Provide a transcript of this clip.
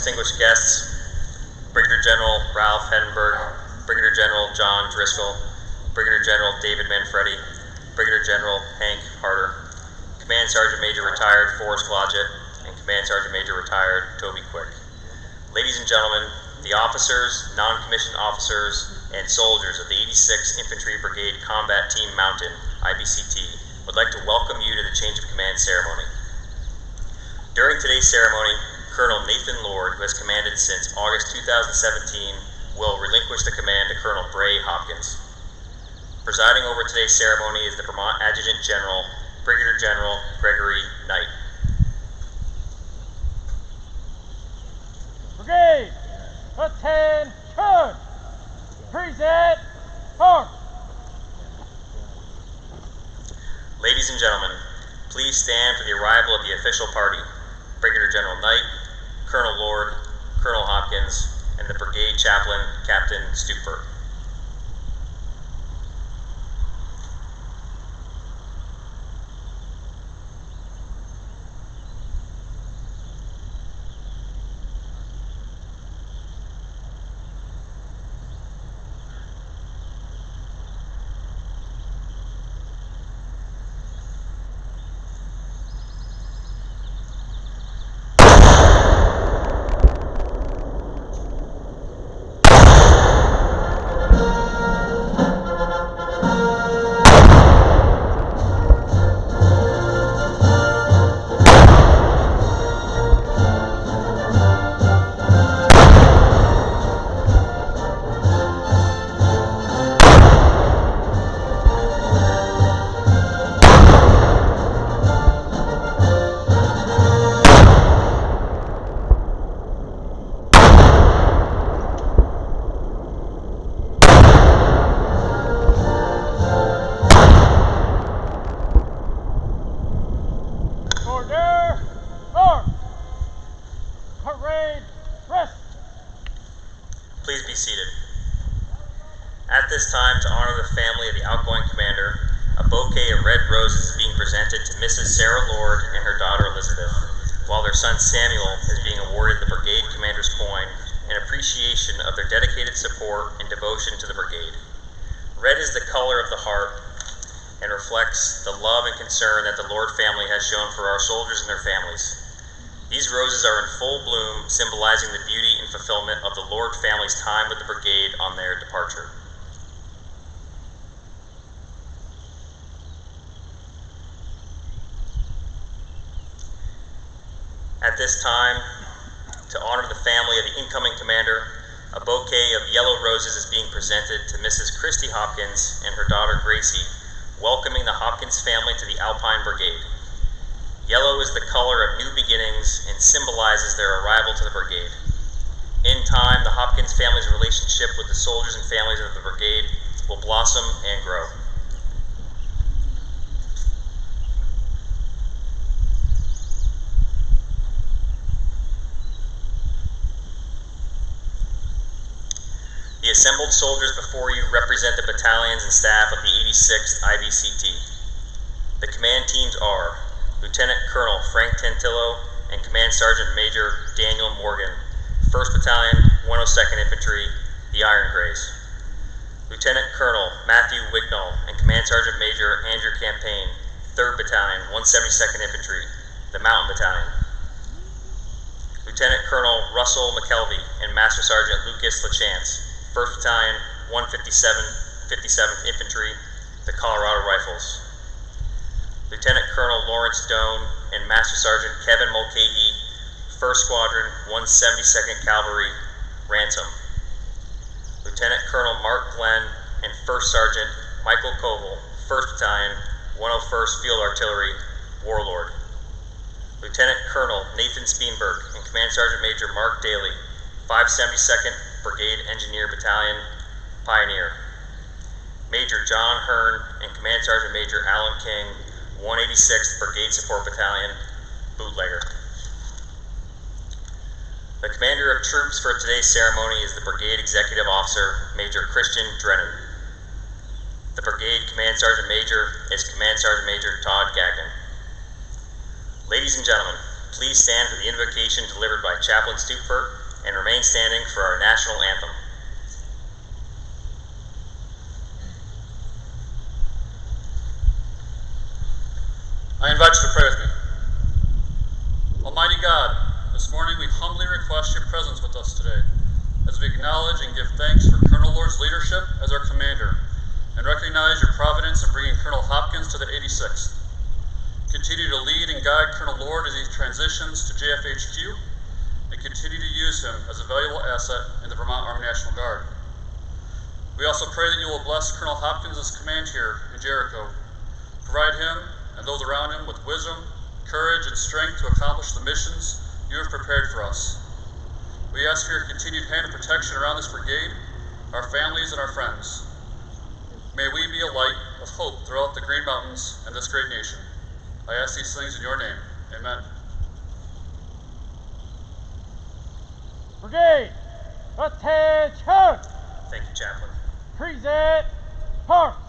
distinguished guests, Brigadier General Ralph Hedenberg, Brigadier General John Driscoll, Brigadier General David Manfredi, Brigadier General Hank Harder, Command Sergeant Major Retired Forrest Blodgett, and Command Sergeant Major Retired Toby Quick. Ladies and gentlemen, the officers, non-commissioned officers, and soldiers of the 86th Infantry Brigade Combat Team Mountain, IBCT, would like to welcome you to the change of command ceremony. During today's ceremony, Colonel Nathan Lord, who has commanded since August 2017, will relinquish the command to Colonel Brey Hopkins. Presiding over today's ceremony is the Vermont Adjutant General, Brigadier General Gregory Knight. Brigade, attention! Present, forward! Ladies and gentlemen, please stand for the arrival of the official party. Brigadier General Knight, Colonel Lord, Colonel Hopkins, and the Brigade Chaplain, Captain Stupert. Please be seated. At this time, to honor the family of the outgoing commander, a bouquet of red roses is being presented to Mrs. Sarah Lord and her daughter Elizabeth, while their son Samuel is being awarded the Brigade Commander's Coin in appreciation of their dedicated support and devotion to the brigade. Red is the color of the heart and reflects the love and concern that the Lord family has shown for our soldiers and their families. These roses are in full bloom, symbolizing the beauty and fulfillment of the Lord family's time with the brigade on their departure. At this time, to honor the family of the incoming commander, a bouquet of yellow roses is being presented to Mrs. Christy Hopkins and her daughter Gracie, welcoming the Hopkins family to the Alpine Brigade. Yellow is the color of new beginnings and symbolizes their arrival to the brigade. In time, the Hopkins family's relationship with the soldiers and families of the brigade will blossom and grow. The assembled soldiers before you represent the battalions and staff of the 86th IBCT. The command teams are Lieutenant Colonel Frank Tantillo and Command Sergeant Major Daniel Morgan, 1st Battalion, 102nd Infantry, the Iron Grays. Lieutenant Colonel Matthew Wignall and Command Sergeant Major Andrew Campaign, 3rd Battalion, 172nd Infantry, the Mountain Battalion. Lieutenant Colonel Russell McKelvey and Master Sergeant Lucas LaChance, 1st Battalion, 57th Infantry, the Colorado Rifles. Lieutenant Colonel Lawrence Doan and Master Sergeant Kevin Mulcahy, 1st Squadron, 172nd Cavalry, Ransom. Lieutenant Colonel Mark Glenn and 1st Sergeant Michael Koval, 1st Battalion, 101st Field Artillery, Warlord. Lieutenant Colonel Nathan Speenberg and Command Sergeant Major Mark Daly, 572nd Brigade Engineer Battalion, Pioneer. Major John Hearn and Command Sergeant Major Alan King, 186th Brigade Support Battalion, Bootlegger. The commander of troops for today's ceremony is the Brigade Executive Officer, Major Christian Drennan. The Brigade Command Sergeant Major is Command Sergeant Major Todd Gagnon. Ladies and gentlemen, please stand for the invocation delivered by Chaplain Stupfert and remain standing for our national anthem. I invite you to pray with me. Almighty God, this morning we humbly request your presence with us today as we acknowledge and give thanks for Colonel Lord's leadership as our commander and recognize your providence in bringing Colonel Hopkins to the 86th. Continue to lead and guide Colonel Lord as he transitions to JFHQ and continue to use him as a valuable asset in the Vermont Army National Guard. We also pray that you will bless Colonel Hopkins' command here in Jericho, provide him and those around him with wisdom, courage, and strength to accomplish the missions you have prepared for us. We ask for your continued hand of protection around this brigade, our families, and our friends. May we be a light of hope throughout the Green Mountains and this great nation. I ask these things in your name. Amen. Brigade, attention! Thank you, Chaplain. Present, march!